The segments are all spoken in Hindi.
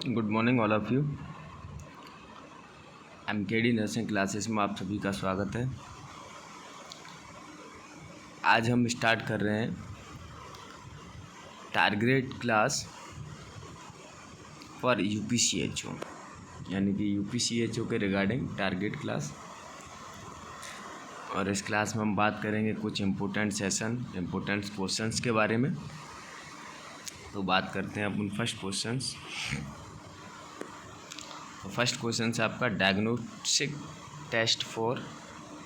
Good morning all of you. MKD nursing classes में आप सभी का स्वागत है। आज हम स्टार्ट कर रहे हैं टारगेट क्लास फॉर UPCHO, यानी कि UPCHO के रिगार्डिंग टारगेट क्लास। और इस क्लास में हम बात करेंगे कुछ इम्पोर्टेंट क्वेश्चंस के बारे में। तो बात करते हैं अपन फर्स्ट क्वेश्चंस। तो फर्स्ट क्वेश्चन है आपका diagnostic test for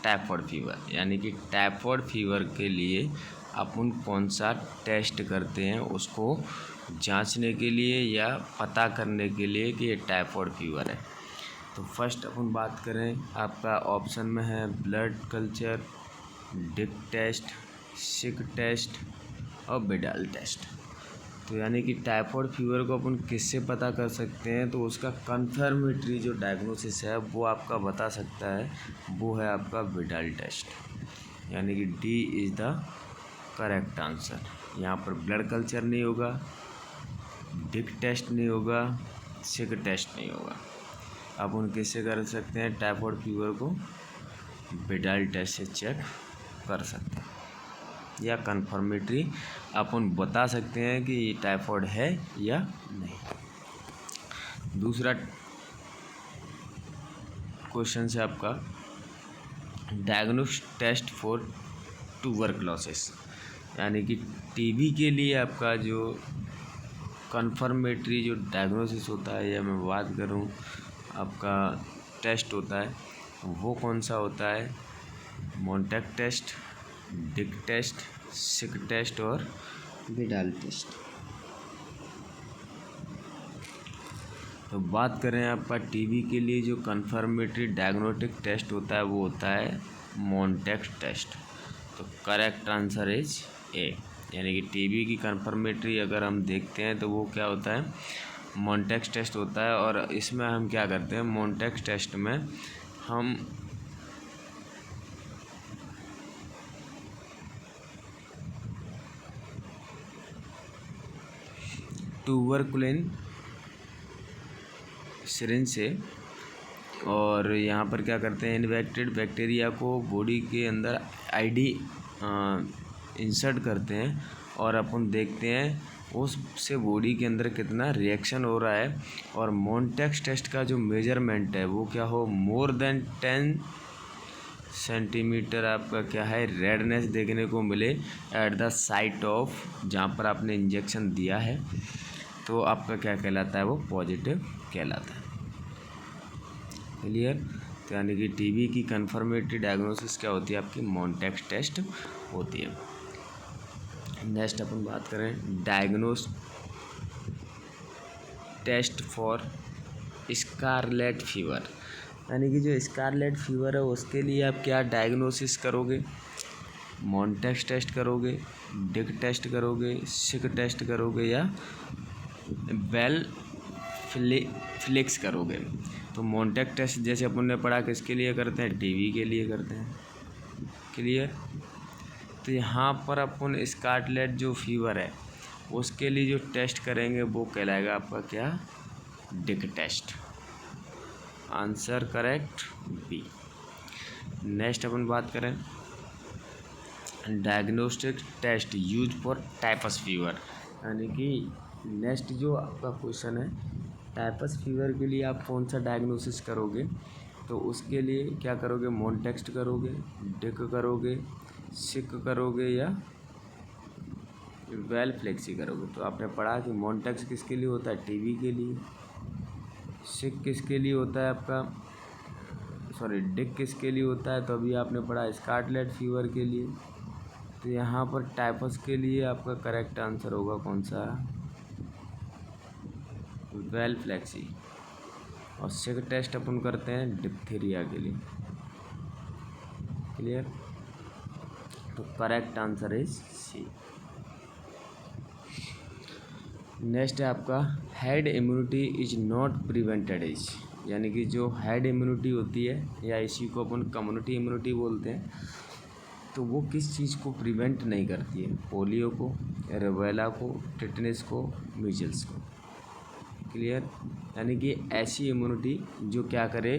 typhoid fever, यानी कि टाइफॉइड फीवर के लिए अपन कौन सा टेस्ट करते हैं उसको जांचने के लिए या पता करने के लिए कि ये टाइफॉइड फीवर है। तो फर्स्ट अपन बात करें, आपका ऑप्शन में है ब्लड कल्चर, डिक टेस्ट, सिक टेस्ट और बिडाल टेस्ट। तो यानी कि टाइफॉइड फीवर को अपन किससे पता कर सकते हैं, तो उसका कन्फर्मेटरी जो डायग्नोसिस है वो आपका बता सकता है, वो है आपका बिडाल टेस्ट, यानी कि D is the correct answer. यहाँ पर ब्लड कल्चर नहीं होगा, डिक टेस्ट नहीं होगा, सिक टेस्ट नहीं होगा। अपन किससे कर सकते हैं टाइफॉइड फीवर को? बिडाल टेस्ट से चेक कर सकते हैं, या कन्फर्मेटरी अपन बता सकते हैं कि ये टाइफॉइड है या नहीं। दूसरा क्वेश्चन है आपका डायग्नोस्टिक टेस्ट फॉर ट्यूबरक्लोसिस, यानी कि टीबी के लिए आपका जो कन्फर्मेटरी जो डायग्नोसिस होता है, या मैं बात करूं आपका टेस्ट होता है, वो कौन सा होता है? मोन्टेक टेस्ट, डिक टेस्ट, सिक टेस्ट और बिडाल टेस्ट। तो बात करें आपका टीबी के लिए जो कन्फर्मेटरी डायग्नोस्टिक टेस्ट होता है वो होता है मोन्टेक टेस्ट। तो करेक्ट आंसर इज ए, यानी कि टीबी की कन्फर्मेटरी अगर हम देखते हैं तो वो क्या होता है? मोन्टेक टेस्ट होता है। और इसमें हम क्या करते हैं, मोन्टेक टेस्ट में हम ट्यूबरकुलिन सिरिंज से, और यहाँ पर क्या करते हैं, इन्फेक्टेड बैक्टीरिया को बॉडी के अंदर आईडी इंसर्ट करते हैं, और अपन देखते हैं उससे बॉडी के अंदर कितना रिएक्शन हो रहा है। और मोन्टेक टेस्ट का जो मेजरमेंट है वो क्या हो, मोर देन 10 सेंटीमीटर आपका क्या है, रेडनेस देखने को मिले एट द साइट ऑफ, जहाँ पर आपने इंजेक्शन दिया है, तो आपका क्या कहलाता है, वो पॉजिटिव कहलाता है। क्लियर? तो यानी कि टीबी की कन्फर्मेटरी डायग्नोसिस क्या होती है आपकी? मोन्टेक टेस्ट होती है। नेक्स्ट अपन बात करें diagnostic test for scarlet fever, यानी कि जो स्कारलेट फीवर है उसके लिए आप क्या डायग्नोसिस करोगे? मोन्टेक टेस्ट करोगे, डिक टेस्ट करोगे, सिक टेस्ट करोगे, या वेल फ्लिक्स करोगे? तो मोन्टेक टेस्ट जैसे अपन ने पढ़ा किसके लिए करते हैं? टीबी के लिए करते हैं। क्लियर? तो यहाँ पर अपन स्कारलेट जो फीवर है उसके लिए जो टेस्ट करेंगे वो कहलाएगा आपका क्या? Dick test. Answer correct B. Next अपन बात करें diagnostic test use for typhus fever, यानी कि नेक्स्ट जो आपका क्वेश्चन है, टाइफस फीवर के लिए आप कौन सा डायग्नोसिस करोगे? तो उसके लिए क्या करोगे? मोन्टेक करोगे, डिक करोगे, सिक करोगे, या वेल फ्लेक्सी करोगे? तो आपने पढ़ा कि मोन्टेक किसके लिए होता है? टीबी के लिए। सिक किसके लिए होता है आपका? सॉरी, डिक किसके लिए होता है? तो अभी आपने पढ़ा स्कारलेट फीवर के लिए। तो यहाँ पर टाइफस के लिए आपका करेक्ट आंसर होगा कौन सा? Well flexi. और सिक टेस्ट अपन करते हैं डिप्थीरिया के लिए। क्लियर? तो correct answer is C. Next है आपका herd immunity is not prevented is, यानी कि जो हेड इम्यूनिटी होती है, या इसी को अपन कम्युनिटी इम्यूनिटी बोलते हैं, तो वो किस चीज़ को प्रिवेंट नहीं करती है? पोलियो को, रूबेला को, टिटनेस को, मीजल्स को। क्लियर। यानी कि ऐसी इम्यूनिटी जो क्या करे,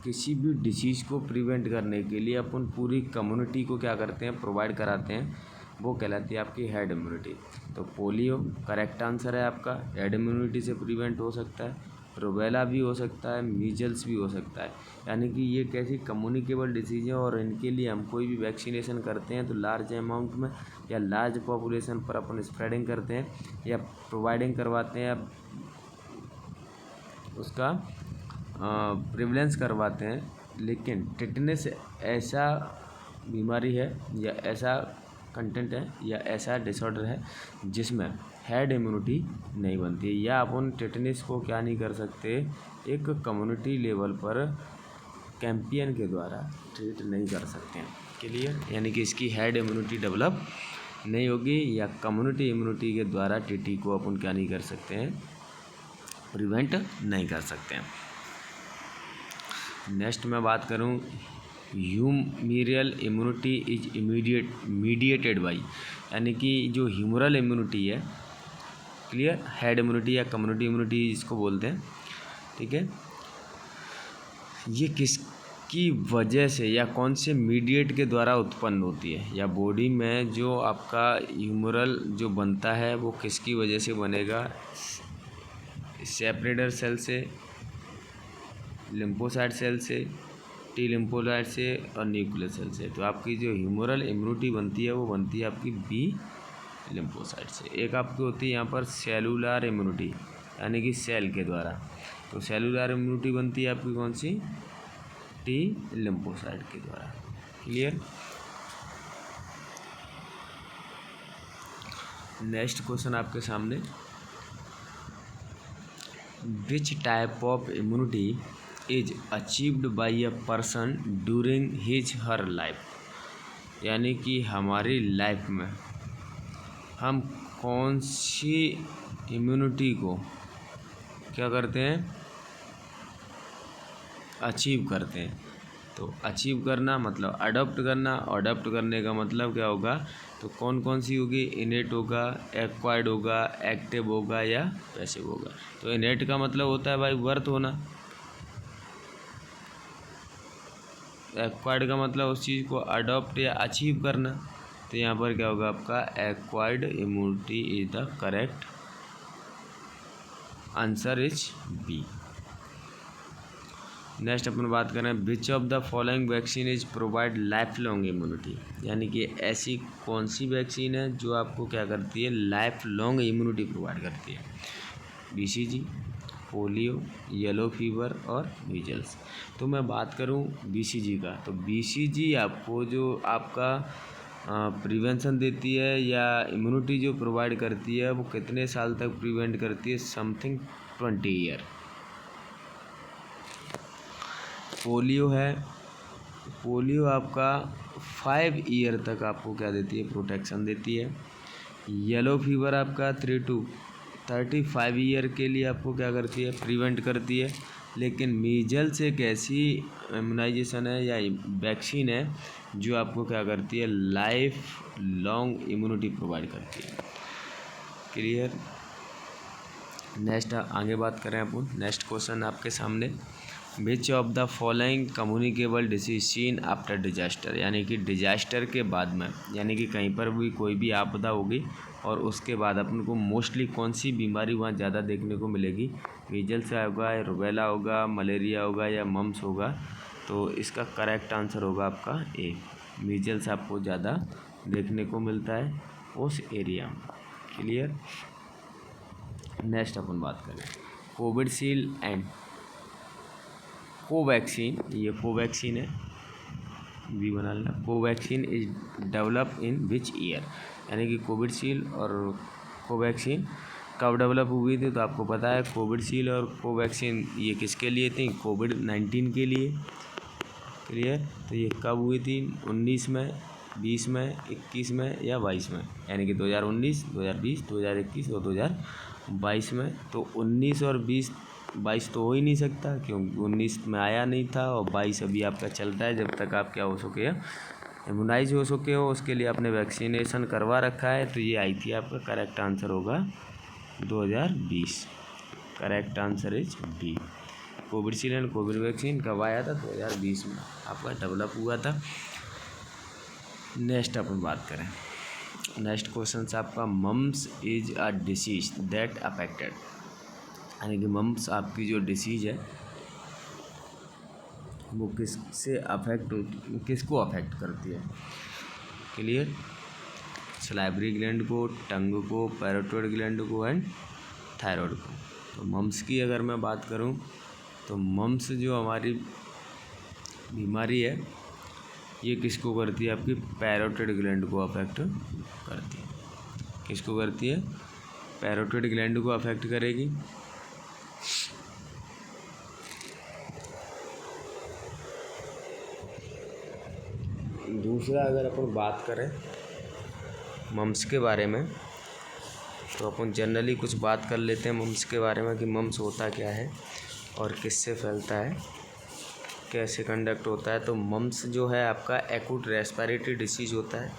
किसी भी डिसीज़ को प्रिवेंट करने के लिए अपन पूरी कम्युनिटी को क्या करते हैं, प्रोवाइड कराते हैं, वो कहलाती है आपकी हेड इम्यूनिटी। तो पोलियो करेक्ट आंसर है आपका, हेड इम्यूनिटी से प्रिवेंट हो सकता है। रूबेला भी हो सकता है, मीजल्स भी हो सकता है। यानी कि ये कैसी कम्युनिकेबल डिसीज़ है और इनके लिए हम कोई भी वैक्सीनेशन करते हैं तो लार्ज अमाउंट में या लार्ज पॉपुलेशन पर अपन स्प्रेडिंग करते हैं या प्रोवाइडिंग करवाते हैं, उसका प्रिवलेंस करवाते हैं। लेकिन टिटनेस ऐसा बीमारी है या ऐसा कंटेंट है या ऐसा डिसऑर्डर है जिसमें हेड इम्यूनिटी नहीं बनती है, या अपन टिटनेस को क्या नहीं कर सकते, एक कम्युनिटी लेवल पर कैंपियन के द्वारा ट्रीट नहीं कर सकते हैं। क्लियर। यानी कि इसकी हेड इम्यूनिटी डेवलप नहीं होगी या कम्युनिटी इम्यूनिटी के द्वारा टीटी को अपन क्या नहीं कर सकते हैं, प्रिवेंट नहीं कर सकते हैं। नेक्स्ट मैं बात करूं, humoral immunity is mediated by, यानी कि जो ह्यूमरल इम्यूनिटी है, क्लियर, हेड इम्यूनिटी या कम्युनिटी इम्यूनिटी इसको बोलते हैं, ठीक है। ये किसकी वजह से या कौन से मीडिएट के द्वारा उत्पन्न होती है, या बॉडी में जो आपका ह्यूमरल जो बनता है वो किसकी वजह से बनेगा, सेपरेटर सेल से, लिम्फोसाइट सेल से, टी लिम्फोसाइट से और न्यूक्लियर सेल से। तो आपकी जो ह्यूमरल इम्यूनिटी बनती है वो बनती है आपकी बी लिम्फोसाइट से। एक आपकी होती है यहाँ पर सेलुलर इम्यूनिटी, यानी कि सेल के द्वारा। तो सेलुलर इम्यूनिटी बनती है आपकी कौन सी, टी लिम्फोसाइट के द्वारा। क्लियर। नेक्स्ट क्वेश्चन आपके सामने, which type of immunity is achieved by a person during his her life, यानी कि हमारी लाइफ में हम कौन सी इम्यूनिटी को क्या करते हैं, अचीव करते हैं। तो अचीव करना मतलब अडॉप्ट करना, अडॉप्ट करने का मतलब क्या होगा, तो कौन कौन सी होगी, इनेट होगा, एक्वायर्ड होगा, एक्टिव होगा या पैसिव होगा। तो इनेट का मतलब होता है भाई बर्थ होना, एक्वायर्ड का मतलब उस चीज़ को अडॉप्ट या अचीव करना। तो यहाँ पर क्या होगा आपका, acquired immunity is the correct answer is B. Next अपन बात करें, which of the following vaccine is provide life long immunity, यानी कि ऐसी कौन सी वैक्सीन है जो आपको क्या करती है, लाइफ लॉन्ग इम्यूनिटी प्रोवाइड करती है। बीसीजी, पोलियो, येलो फीवर और मीजल्स। तो मैं बात करूं बीसीजी का, तो बीसीजी आपको जो आपका प्रिवेंशन देती है या इम्यूनिटी जो प्रोवाइड करती है वो कितने साल तक प्रिवेंट करती है, समथिंग 20 ईयर। पोलियो है, पोलियो आपका 5 ईयर तक आपको क्या देती है, प्रोटेक्शन देती है। येलो फीवर आपका 3 to 35 ईयर के लिए आपको क्या करती है, प्रिवेंट करती है। लेकिन मीजल्स एक ऐसी इम्यूनाइजेशन है या वैक्सीन है जो आपको क्या करती है, लाइफ लॉन्ग इम्यूनिटी प्रोवाइड करती है। क्लियर। नेक्स्ट आगे बात करें अपन, नेक्स्ट क्वेश्चन आपके सामने, which of the following communicable disease seen after disaster, यानी कि डिजास्टर के बाद में, यानी कि कहीं पर भी कोई भी आपदा होगी और उसके बाद अपन को मोस्टली कौन सी बीमारी वहाँ ज़्यादा देखने को मिलेगी, मीजल्स होगा, रूबेला होगा, मलेरिया होगा या मम्स होगा। तो इसका करेक्ट आंसर होगा आपका ए, मीजल्स आपको ज़्यादा देखने को मिलता है उस एरिया में। क्लियर। नेक्स्ट अपन बात करें, कोविशील्ड एंड कोवैक्सीन, ये कोवैक्सीन है, भी बना लेना, Covaxin is develop in which year, यानी कि कोविशील्ड और कोवैक्सीन कब डेवलप हुई थी। तो आपको पता है कोविशील्ड और कोवैक्सीन ये किसके लिए थी, कोविड-19 के लिए। क्लियर। तो ये कब हुई थी, 19 में, 20 में, 21 में या 22 में, यानी कि 2019, 2020, 2021 और 2022 में। तो 19 और 22 तो हो ही नहीं सकता क्योंकि 19 में आया नहीं था और 22 अभी आपका चल रहा है, जब तक आप क्या हो सके, इम्यूनाइज हो सके हो, उसके लिए आपने वैक्सीनेशन करवा रखा है। तो ये आई थी, आपका करेक्ट आंसर होगा 2020। Correct answer is B. Covishield and Covid vaccine कब आया था? 2020 में आपका डेवलप हुआ था। नेक्स्ट अपन बात करें, नेक्स्ट क्वेश्चन से आपका mumps is a disease that affected, यानी कि मम्स आपकी जो डिसीज है वो किससे किसको अफेक्ट करती है? क्लियर? सलाइवरी ग्लैंड को, टंग को, पैरोटिड ग्लैंड को एंड थायराइड को। तो मम्स की अगर मैं बात करूं तो मम्स जो हमारी बीमारी है ये किसको करती है? आपकी पैरोटिड ग्लैंड को अफेक्ट करती है। किसको करती है? पैरोटिड ग्लैंड को अफेक्ट करेगी। दूसरा अगर अपन बात करें मम्स के बारे में तो अपन जनरली कुछ बात कर लेते हैं मम्स के बारे में कि मम्स होता क्या है और किससे फैलता है, कैसे कंडक्ट होता है। तो मम्स जो है आपका एक्यूट रेस्पिरेटरी डिसीज होता है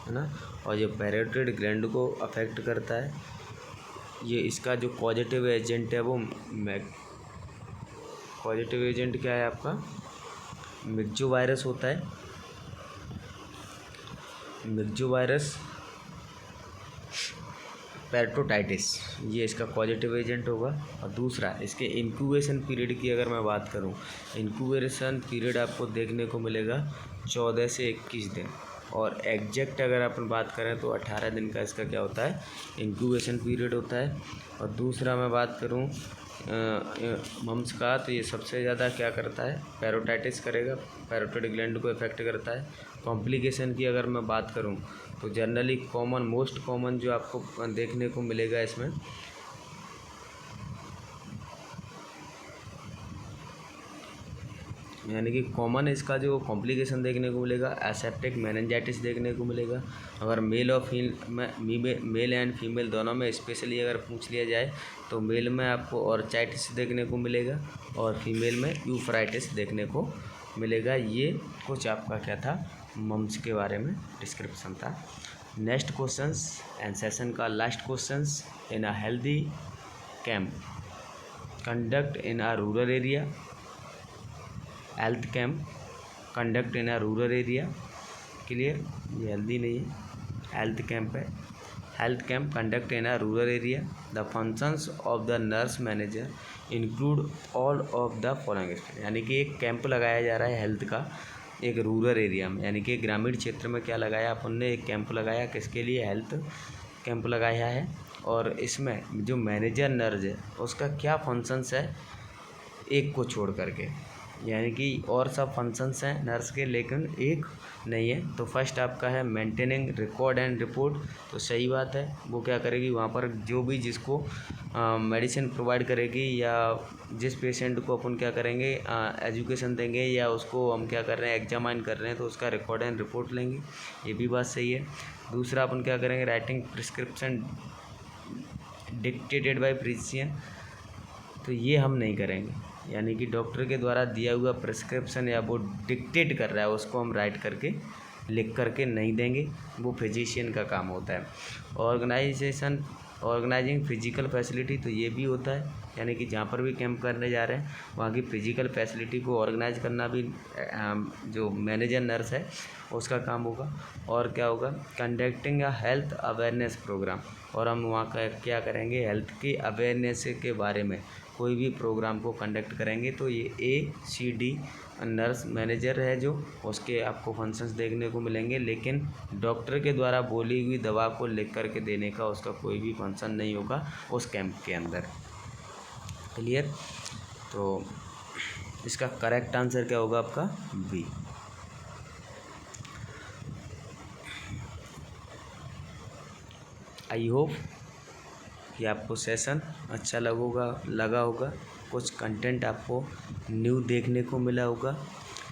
ना, और ये पैरोटिड ग्लैंड को अफेक्ट करता है। ये इसका जो पॉजिटिव एजेंट है वो पॉजिटिव एजेंट क्या है आपका? मिक्जो वायरस होता है। मिक्जो वायरस, पेरिटोटाइटिस, ये इसका पॉजिटिव एजेंट होगा। और दूसरा इसके इंक्यूबेशन पीरियड की अगर मैं बात करूं, इंक्यूबेशन पीरियड आपको देखने को मिलेगा 14 से 21 दिन, और एग्जैक्ट अगर अपन बात करें तो 18 दिन का इसका क्या होता है? इंक्यूबेशन पीरियड होता है। और दूसरा मैं बात करूं मम्स का, तो ये सबसे ज़्यादा क्या करता है? पैरोटाइटिस करेगा, पैरोटिड ग्लैंड को इफेक्ट करता है। कॉम्प्लिकेशन की अगर मैं बात करूं तो जनरली कॉमन, मोस्ट कॉमन जो आपको देखने को मिलेगा इसमें यानी कि कॉमन इसका जो कॉम्प्लिकेशन देखने को मिलेगा, एसेप्टिक मेनिंजाइटिस देखने को मिलेगा। अगर मेल और मेल एंड फीमेल दोनों में स्पेशली अगर पूछ लिया जाए तो मेल में आपको ऑर्चाइटिस देखने को मिलेगा और फीमेल में यूफ्राइटिस देखने को मिलेगा। ये कुछ आपका क्या था? मम्स के बारे में डिस्क्रिप्शन था। नेक्स्ट क्वेश्चंस एंड सेशन का last questions, in a healthy camp conduct in a rural area, health camp conduct in a rural area. Clear? ये हेल्दी नहीं है, हेल्थ कैंप है। Health camp conduct in a rural area, the functions of the nurse manager include all of the following, यानी कि एक कैंप लगाया जा रहा है हेल्थ का एक रूरल एरिया में, यानी कि ग्रामीण क्षेत्र में क्या लगाया अपन ने? एक कैंप लगाया। किसके लिए? हेल्थ कैंप लगाया है। और इसमें जो मैनेजर नर्स है उसका क्या फंक्शंस है एक को छोड़ करके, यानी कि और सब फंक्शंस हैं नर्स के लेकिन एक नहीं है। तो फर्स्ट आपका है मेंटेनिंग रिकॉर्ड एंड रिपोर्ट। तो सही बात है, वो क्या करेगी? वहाँ पर जो भी जिसको मेडिसिन प्रोवाइड करेगी या जिस पेशेंट को अपन क्या करेंगे एजुकेशन देंगे या उसको हम क्या कर रहे हैं एग्जामाइन कर रहे हैं तो उसका रिकॉर्ड एंड रिपोर्ट लेंगे, ये भी बात सही है। दूसरा अपन क्या करेंगे? Writing prescription dictated bye physician, तो ये हम नहीं करेंगे, यानी कि डॉक्टर के द्वारा दिया हुआ प्रिस्क्रिप्शन या वो डिक्टेट कर रहा है उसको हम राइट करके लिख करके नहीं देंगे, वो फिजिशियन का काम होता है। ऑर्गेनाइजिंग फिजिकल फैसिलिटी, तो ये भी होता है, यानी कि जहाँ पर भी कैंप करने जा रहे हैं वहाँ की फिजिकल फैसिलिटी को ऑर्गेनाइज करना भी जो मैनेजर नर्स है उसका काम होगा। और क्या होगा? Conducting a health awareness programme, और हम वहाँ का क्या करेंगे? हेल्थ की अवेयरनेस के बारे में कोई भी प्रोग्राम को कंडक्ट करेंगे। तो ये ACD नर्स मैनेजर है जो, उसके आपको फंक्शंस देखने को मिलेंगे, लेकिन डॉक्टर के द्वारा बोली हुई दवा को लिख करके देने का उसका कोई भी फंक्शन नहीं होगा उस कैंप के अंदर। क्लियर? तो इसका करेक्ट आंसर क्या होगा आपका? बी। आई होप कि आपको सेशन अच्छा लगा होगा, कुछ कंटेंट आपको न्यू देखने को मिला होगा,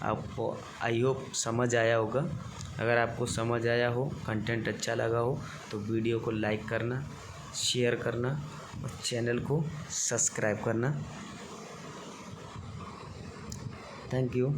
आपको आई होप समझ आया होगा। अगर आपको समझ आया हो, कंटेंट अच्छा लगा हो तो वीडियो को लाइक करना, शेयर करना और चैनल को सब्सक्राइब करना। Thank you.